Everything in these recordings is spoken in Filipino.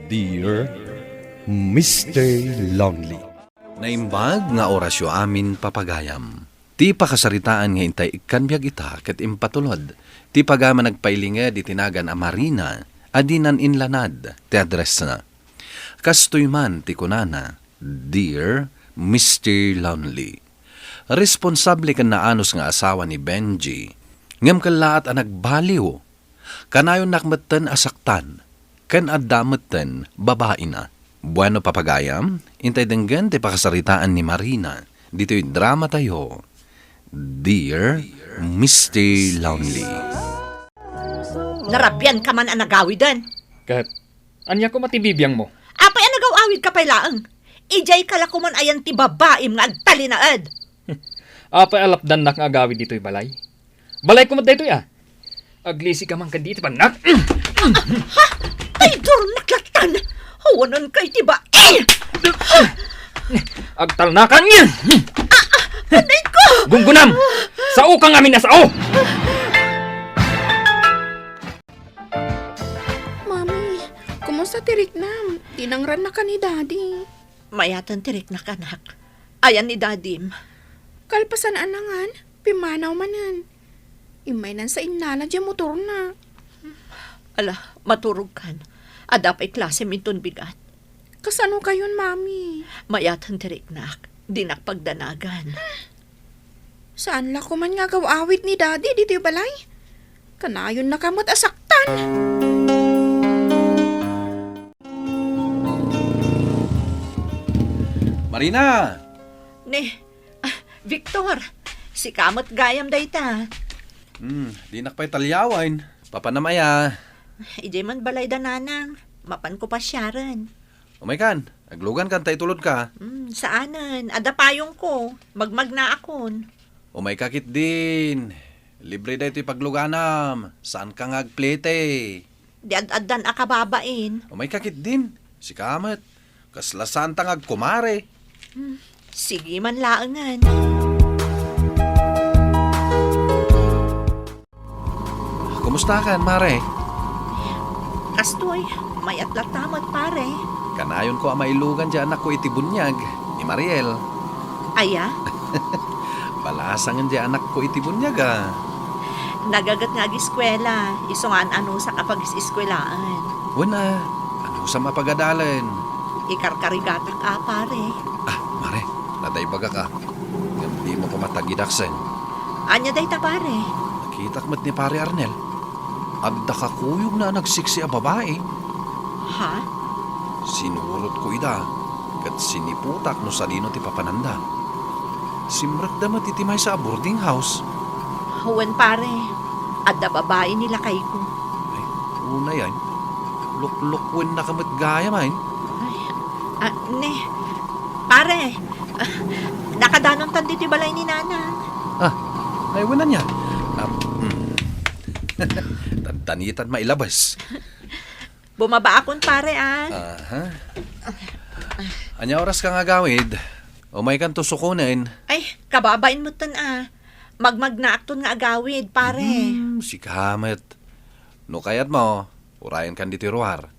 Dear Mr. Lonely. Naimbag nga orasyo amin papagayam. Ti pakasaritaan nga intay ikanbyag ita ket impatulod. Ti pagama nagpailinga di tinagan a Marina, adinan inlanad, ti address na. Kastoy man ti kunana, Dear Mr. Lonely. Responsable kan naanos nga asawa ni Benji, ngam kalaat ang nagbaliw. Kanayon nakmatan asaktan, kan adamatan babae na. Bueno papagayam, intay denggan ti pakasaritaan ni Marina. Dito'y drama tayo. Dear Mr. Lonely. Narabyan ka man ang nagawidan. Kat, anya ko matibibiyang mo. Apay ang nagawawid ka pailaang. Ijay kala ko man ayan ti babaim nga agtalinaad. Apay alapdan nak nga agawid dito'y balay. Balay ko mat dito'y Aglisi ka man ka dito panak. Ay, naklatan! Hawanan kay ti ba? Agtalnakan niya! Anay ko! Gunggunam! Sao kang amin na sao! Mami, kumusta tirik nam? Tinangran na ka ni Daddy. Mayatan tirik na kanak. Ayan ni Dadim. Kalpasan anangan, pimanaw manan. Imay nan sa inala dyan motor na. Ala, maturog kan. Adapay klase minton bigat. Kasano kayon, Mami? Mayatan tirik nak. Di nakpagdanagan. Saan la ko man nga gawawit ni Daddy dito yung balay? Kanayon na kamot asaktan. Marina! Victor, si kamot gayam dayta. Di nakpay talyawain. Papanamaya. Ijay man balay dananang. Mapan ko pa siyaran. Umaykan, aglugan kan tay tulod ka. Saanan? Adapayong ko. Magmag na akon. Umay kakit din. Libre da ito'y pagluganam. Saan ka ngagplete? Di ad-addan akababain. Umay kakit din. Si Kamat. Kaslasan tang agkumare. Sige man laangan. Kumusta kan, Mare? Kastoy, may atlatamot pare. Kanayon ko ang mailugan dyan anak ko itibunyag, ni Mariel. Aya, Balasangan dyan anak ko itibunyag nagagat nga eskwela. Isungan ano sa kapag iskwelaan. Wala, ano sa mapagadalan? Ikarkarigatak ka pare. Mare, nadaybaga ka. Hindi mo ko matagidaksen. Anya day ta pare. Nakita mat ni Pare Arnel. Agda kakuyog na nagsiksi a babae. Ha? Sinurot ko ida. Kat siniputak no sa dino ti papananda. Simrak da matitimay sa boarding house. Huwan pare. Adda babae nila kay ko. Ay, una yan. Luk-lukwin na kamat gaya man. Pare. Nakadanon tan dito balay ni Nana. Naiwanan niya. Tanitan mailabas. Bumaba akon pare Aha. Anya oras ka nga gawid? Umay kan tusukunin. Ay, kababain mo tan Magmag na akton nga agawid pare. Si Kamet. No kayat mo, urayan kan dito ruwar.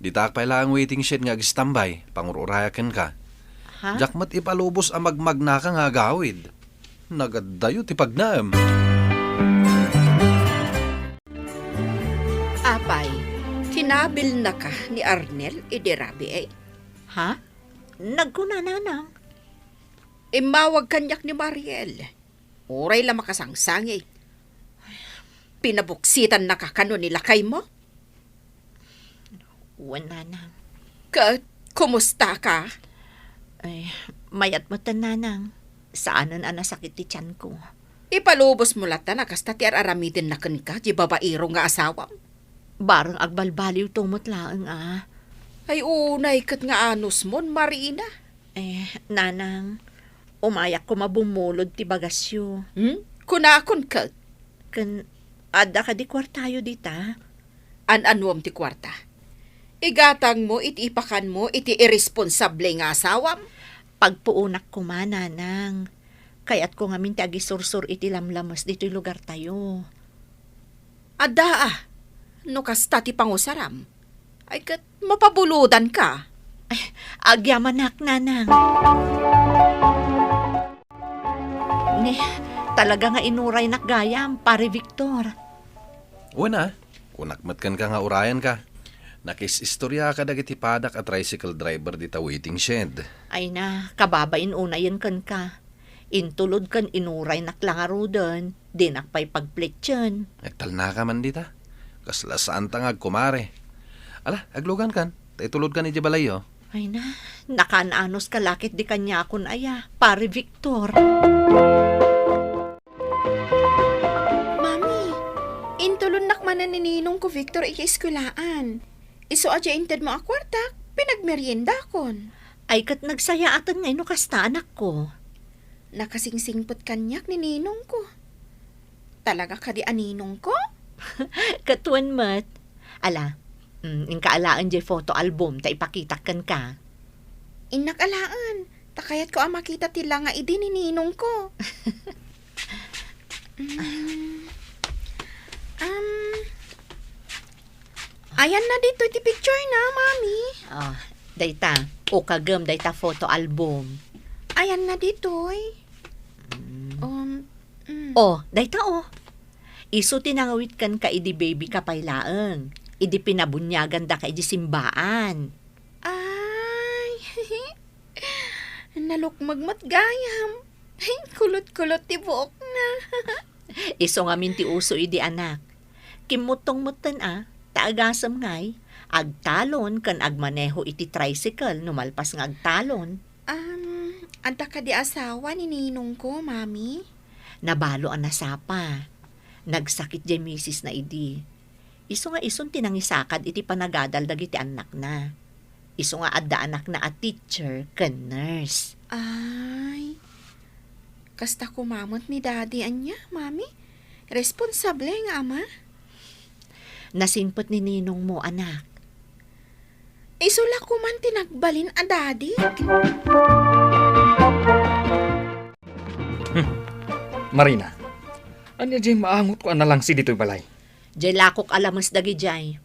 Ditak pa lang waiting shed nga agistambay, pangururayakan ka. Ha? Jakmat ipalubos ang magmagna ka nga gawid. Nagadayo ti pagnaam. Apay, kinabil na ka ni Arnel idirabi eh. Ha? Nagkuna nanang. Imawag kanyak ni Mariel. Uray la makasangsang eh. Pinabuksitan na ka kano nila kay mo? Uwan nanang. Kumusta ka? Ay, mayat mo tan nanang. Saanan nasakit ti tiyan ko. Ipalubos mo lata na kasta ti aramitin na kan ka, di babairo nga asawa. Barang agbalbaliw tumot laang Ay unay kat nga anos mon, Marina. Nanang, umayak ko mabumulod ti bagasyo. Kunakon ka. Ada ka di kwartayo dita. An-anuam ti kwarta. Igatang mo, itiipakan mo, iti irresponsable nga asawam. Pagpuunak ko man, nanang. Kaya't ko nga minti agisursur iti lamlamas dito'y lugar tayo. Ada no kasta ti pangusaram. Ay kat mapabuludan ka. Agyamanak nanang. Ni, talaga nga inuray nakgayam, pare Victor. Una, kunakmat ka nga urayan ka. Nakis-istorya ka dagiti padak at tricycle driver dita waiting shed. Ay na, kababain unayan kan ka. Intulod kan inuray naklangaro doon, di nakpay pagplitsyon. Nagtal na ka man dita. Kasla saan tangag kumare. Ala, aglugan kan. Taitulod ka ni Jabalayo. Ay na, nakananos kalakit di kanya akon aya, pare Victor. Mami, intulon nakmanan ni Ninong ko Victor ika-eskulaan. Iso adya inted mo akwartak, pinagmerienda kon. Ay kat nagsaya atan ngayon kasta anak ko. Nakasingsingpot kanyak ni Ninong ko. Talaga ka di aninong ko? Katuan mat. Ala, inkaalaan di photo album, ta ipakita kan ka. Inakalaan, takayat ko ang makita tila nga idi ni Ninong ko. Ayan na dito iti picture na, Mami. Oh, dayta, o kagam dayta photo album. Ayan na dito, Oh, dayta oh. Isu tinangawit kan ka idi baby kapaylaeng. Idi pinabunyagan da ka idi simbaan. Ay, nalukmagmat gayam. Ay, kulot-kulot ti buok na. Isu nga minti uso idi anak. Kimutong-mutan taagasam ngay. Agtalon kan agmaneho iti tricycle numalpas nga agtalon. Anta ka di asawa ni Ninong ko, Mami? Nabalo ang nasapa. Nagsakit di misis na idi. Isu nga ison tinangisakad iti panagadal dagiti anak na. Isu nga adda anak na a teacher ken nurse. Ay, kasta kumamot ni Daddy anya, Mami? Responsable nga ama? Nasinpot ni Ninong mo, anak. Isula ko man tinagbalin a Daddy? Marina, anya jay maangot ko na lang si dito'y balay. Jay lakok alamas dagi jay.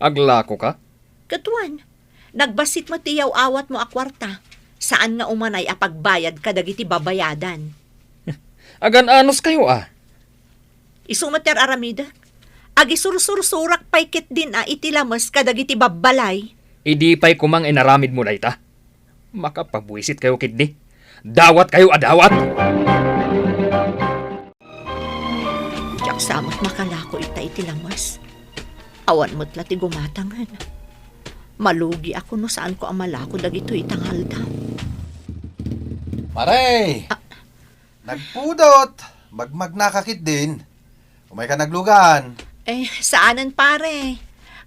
Aglako ka? Katuan, nagbasit mo tiyaw awat mo akwarta. Saan nga umanay apagbayad ka dagiti babayadan? Agan-anos kayo Isumater aramida. Agisursursurak paikit din iti lamas kadagiti babbalay. Idi pa'y kumang inaramid mo dayta. Makapabuisit kayo kiddi. Dawat kayo adawat! Tiyak samot makalako iti lamas. Awan mo't lati gumatangan. Malugi ako no saan ko amalako dagito itangalda. Maray! Nagpudot! Magmagnakakit din. Umay ka naglugan. Saanan pare?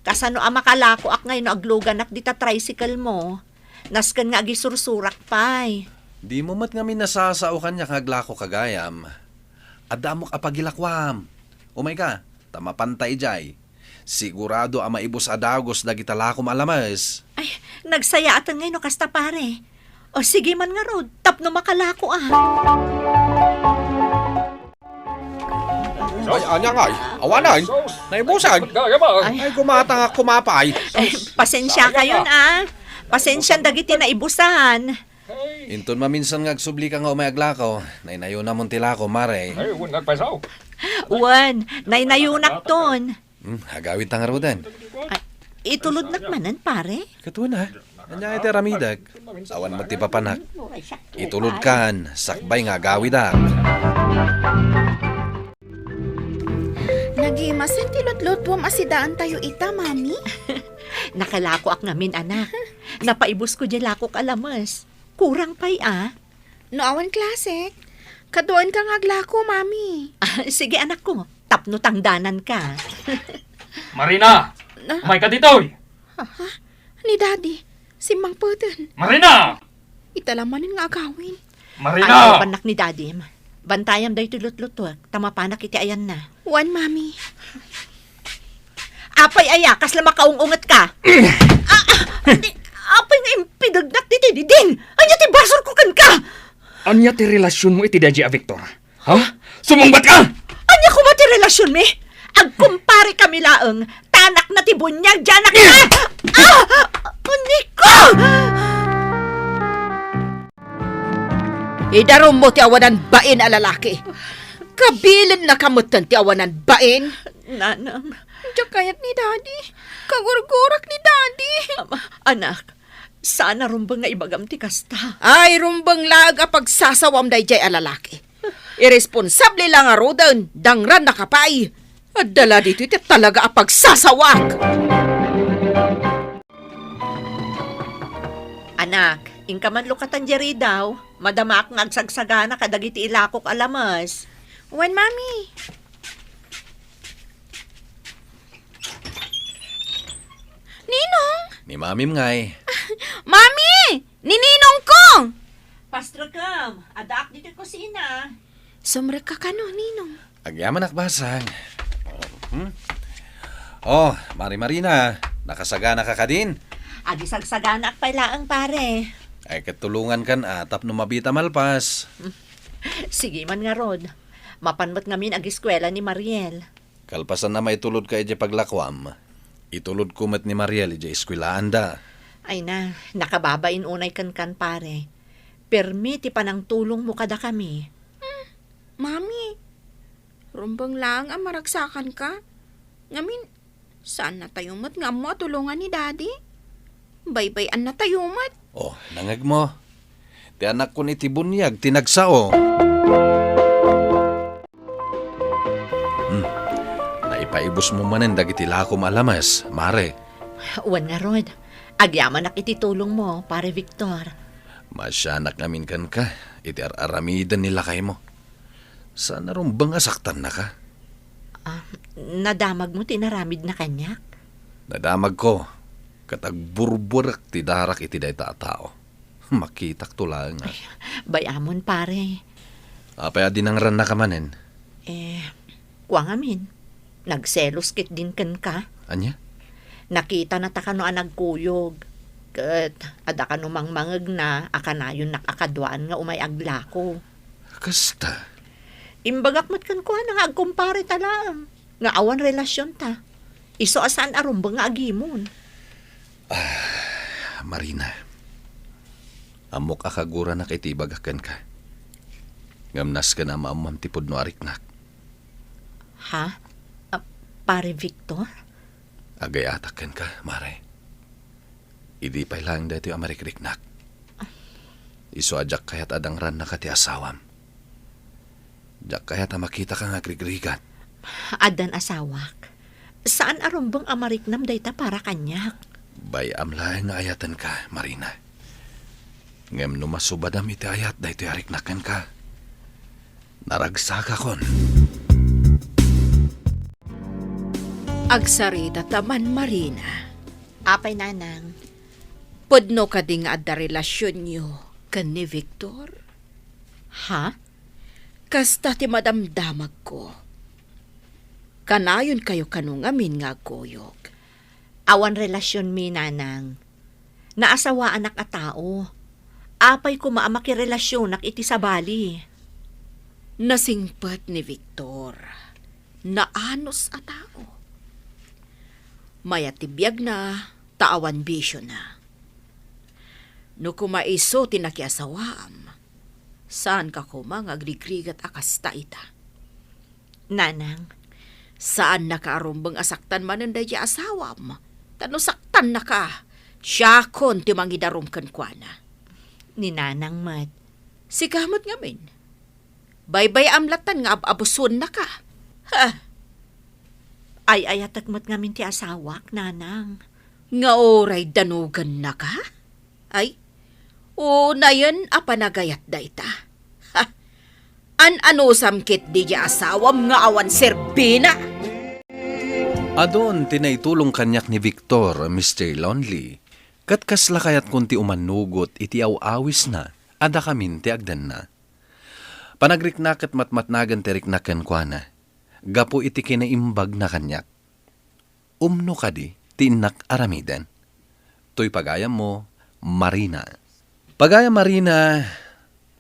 Kasano makalako ak ngayon aglugan ak dita tricycle mo. Naskan nga agisursurak pay. Di mo mat nga minasasao kanya kaglako kagayam. Adamok apagilakwam. Umay ka, tamapantay jay. Sigurado maibos adagos dagita lakom alamas. Ay, nagsaya atan ngayon kasta pare. O sige man nga rod, tapno makalako Ay, anya nga, awanay. Naibusan. Ay, gumatang ako kumapay. Pasensya kayo Pasensya dagiti na ibusan. Inton maminsan nga agsubli ka nga umay aglakaw. Nainayo na mong tilako, Maray. Ay, huwag nagpasaw. Uwan, naynayunak ton. Hagawid tang arudan. Itulod nakmanan pare. Katuan ha. Anya iti ramidag. Awan mo ti papanak. Itulod kan. Sakbay nga gawid Nagimasen ti lot-lotwam asidaan tayo ita, Mami? Nakalako ak namin anak. Napaibos ko dyan lakok alamas. Kurang pay No awan klasik. Kadoan ka nga glako, Mami. Sige anak ko, tapno tangdanan ka. Marina! Umay ka dito'y! Ni Daddy, si Mang Puden. Marina! Italamanin nga agawin. Marina! Panak ni Daddy. Bantayam dahi tulot-lutwag. Tamapanak iti ayan na. Wan, Mami. Apay aya, kasla makaungungat ka. Apay nga impidagnak ti diding. Anya ti basor ko kan ka. Anya ti relasyon mo iti Daddy Victor? Ha? Sumungbat ka! Anya ko mati relasyon mi? Agkumpare kami laeng. Addanak na ti bunyag, janak na! Niko! Idarom mo ti awanan bain a lalaki. Kabilin na kamutan ti awanan bain. Nanang, Diyak kayat ni Daddy. Kagurgurak ni Daddy. anak, sana rumbang nga ibagam ti kasta. Ay, rumbang lag a pagsasawam day jay a lalaki. Irresponsable lang a rodan, dangran nakapay. At dala dito iti talaga a pagsasawak. Anak, ingkaman lukatan jeri daw, madama akong agsagsagana kadagiti ilakok alamas. Wen, Mami. Ninong! Ni Mami ngay. Mami! Nininong ko! Pastrakam, adak dito kusina. Sumra ka kano, Ninong. Agyaman akbasang. Oh, Mari Marina, nakasagana ka din. Adi sagsagana ak pailaang pare. Ay katulungan kan atap no mabita malpas. Sige man nga rod. Mapanmat ngamin ag eskwela ni Mariel. Kalpasan na may tulod ka ije paglakwam. Itulod kumat ni Mariel ije eskwelaan da. Ay na, nakababain unay kan pare. Permiti pa ng tulong mo kada kami. Mami, rumbang lang ang maragsakan ka. Ngamin, saan na tayo mat nga mo tulungan ni Daddy? Bay-bayan na tayo mat. Oh, nangag mo. Ti anak ko ni tibunyag, tinagsao. Naipaibos mo manen dagiti lakom alamas, Mare. Uwan nga rod. Agyaman ak ititulong mo, pare Victor. Masyanak namin kan ka, iti aramidan nila kay mo. Sana rumbang asaktan na ka. Nadamag mo tinaramid na kanyak. Nadamag ko, katagburburak ti darak iti day tao. Makitak tulang nga. Bayamon pare. Apay adin ang ran na kamanen. Kuwang amin. Nagselos kit din kan ka. Anya? Nakita na ta kano nagkuyog. Kat ada kano mangmangag na akanayon nakakadwaan nga umay aglako. Kasta. Imbagak mat kan kuha nga agkumpare talang. Nga awan relasyon ta. Iso asan arumbang nga agimon. Marina. Amok akagura na kay tibagakan ka. Ngamnas ka na maamam tipod no ariknak. Ha? Pare Victor? Agayatakan ka, Mare. Idi pa lang dito yung amarikriknak. Iso ajak kayat adang ran na kati asawam. Jak kayat makita ka nga grigrigat. Adan asawak. Saan arumbang amariknam dayta para kanyak? Bayam lang nga ayatan ka, Marina. Ngem numasubadam iti ayat dito ariknakan ka. Naragsak akon. Agsarita taman, Marina. Apay nanang. Pudno ka di nga adda relasyon nyo kan ni Victor. Ha? Kasta ti madamdamag ko. Kanayon kayo kanungamin nga goyog. Awan relasyon mi nanang. Naasawa anak a tao. Apay ko maamakirelasyon nak iti sabali. Nasingpat ni Victor. Naanos a tao. Mayatibiyag na, taawan bisyo na. No kumaiso tinakiasawam, saan ka kumang agrigrigat akasta ita? Nanang, Saan nakaarumbang asaktan manen day asawam? Tano saktan na ka, siya kon timangidarom kan kuana. ni nanang mat. Si kamot ngamin. Baybay amlatan nga abuson na ka. Ha, Ay ayatak mat ngamin ti asawak, nanang. nga oray danugan na ka? Ay, na yan apanagayat dayta. Ha, ano samkit di asawam nga awan serbina? Adon tinaitulong kanyak ni Victor, Mr. Lonely. Katkasla kayat kunti umanugot iti awis na, ada kamin ti agdan na. Panagriknak at matmatnagan ti riknakan kwa na. Gapo iti kinaimbag na kanyak. Umno ka di, tinak aramidan. To'y pagayam mo, Marina. Pagayam Marina,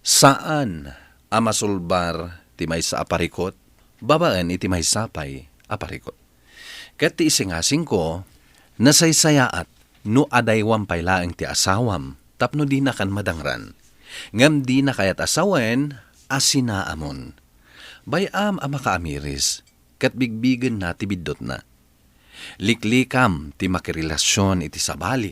saan amasulbar ti may sa aparikot, babaan iti may sapay aparikot. Ket ti isingasing ko, nasaysayaat no adaywam pailaeng ti asawam, tapno di na kan madangran. Ngam di na kayat asawen, asinaamon. Bayam ama kaamiris, ket bigbigen na ti biddot na. Liklikam ti makirelasyon iti sabali,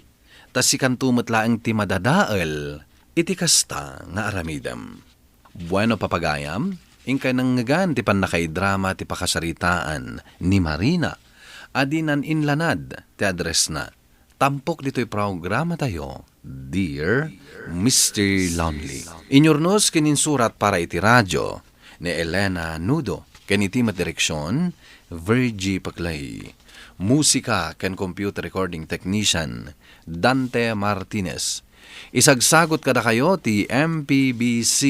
tas sikan tumutlaeng ti madadael, iti kasta nga aramidam. Bueno papagayam, ingkay nanggagan ti panakaidrama ti pakasaritaan ni Marina, adinan inlanad ti address na. Tampok dito'y programa tayo, Dear Mr. Lonely. Inyornos kininsurat para iti radyo ni Elena Nudo, kaniti direksyon, Virgie Paclay. Musika ken computer recording technician, Dante Martinez. Isagsagot kada kayo ti MPBC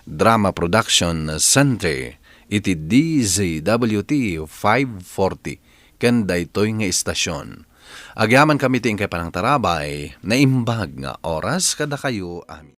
Drama Production Center, iti DZWT 540, ken daytoy nga istasyon. Agyaman kami ting kay panang tarabay, na imbag nga oras kada kayo amin.